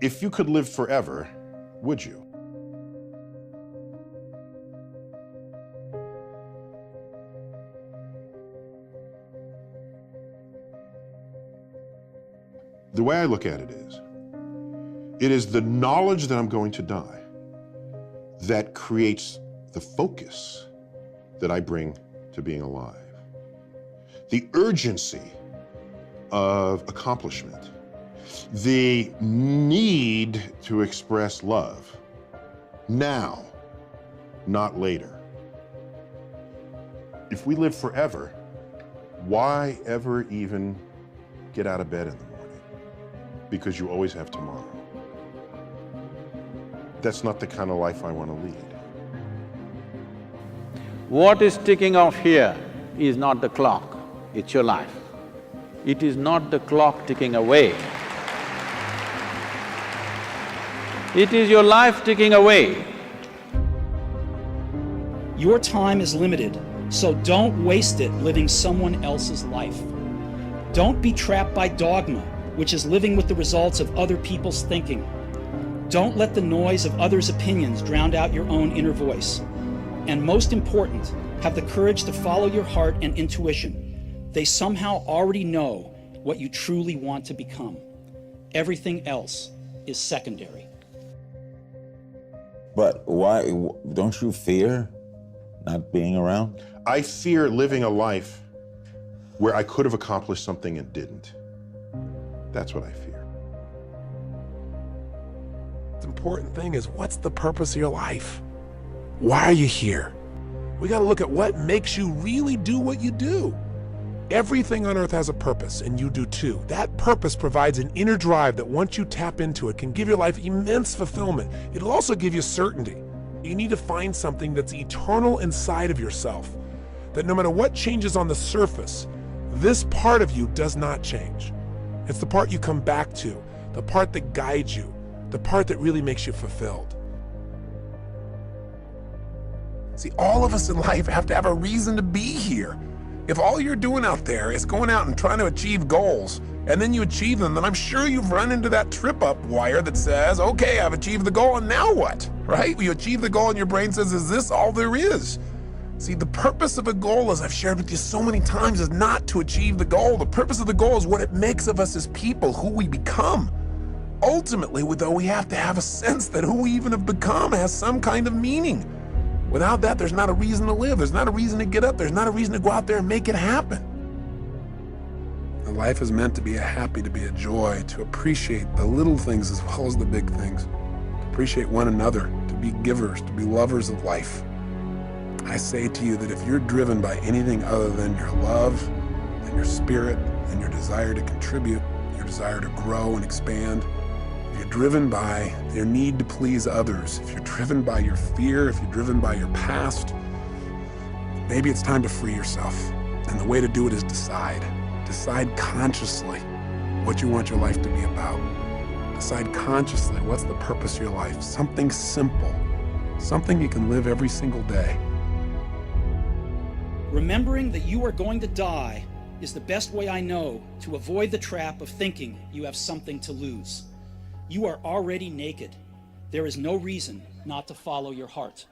If you could live forever, would you? The way I look at it is the knowledge that I'm going to die that creates the focus that I bring to being alive. The urgency of accomplishment, the need to express love now, not later. If we live forever, why ever even get out of bed in the morning? Because you always have tomorrow. That's not the kind of life I want to lead. What is ticking off here is not the clock, it's your life. It is not the clock ticking away. It is your life ticking away. Your time is limited, so don't waste it living someone else's life. Don't be trapped by dogma, which is living with the results of other people's thinking. Don't let the noise of others' opinions drown out your own inner voice. And most important, have the courage to follow your heart and intuition. They somehow already know what you truly want to become. Everything else is secondary. But why, don't you fear not being around? I fear living a life where I could have accomplished something and didn't. That's what I fear. The important thing is, what's the purpose of your life? Why are you here? We got to look at what makes you really do what you do. Everything on earth has a purpose, and you do too. That purpose provides an inner drive that once you tap into it can give your life immense fulfillment. It'll also give you certainty. You need to find something that's eternal inside of yourself, that no matter what changes on the surface, this part of you does not change. It's the part you come back to, the part that guides you, the part that really makes you fulfilled. See, all of us in life have to have a reason to be here. If all you're doing out there is going out and trying to achieve goals, and then you achieve them, then I'm sure you've run into that trip-up wire that says, okay, I've achieved the goal, and now what? Right? You achieve the goal and your brain says, is this all there is? See, the purpose of a goal, as I've shared with you so many times, is not to achieve the goal. The purpose of the goal is what it makes of us as people, who we become. Ultimately, though, we have to have a sense that who we even have become has some kind of meaning. Without that, there's not a reason to live. There's not a reason to get up. There's not a reason to go out there and make it happen. And life is meant to be a happy, to be a joy, to appreciate the little things as well as the big things, to appreciate one another, to be givers, to be lovers of life. I say to you that if you're driven by anything other than your love and your spirit and your desire to contribute, your desire to grow and expand, if you're driven by your need to please others, if you're driven by your fear, if you're driven by your past, maybe it's time to free yourself. And the way to do it is decide. Decide consciously what you want your life to be about. Decide consciously what's the purpose of your life. Something simple, something you can live every single day. Remembering that you are going to die is the best way I know to avoid the trap of thinking you have something to lose. You are already naked. There is no reason not to follow your heart.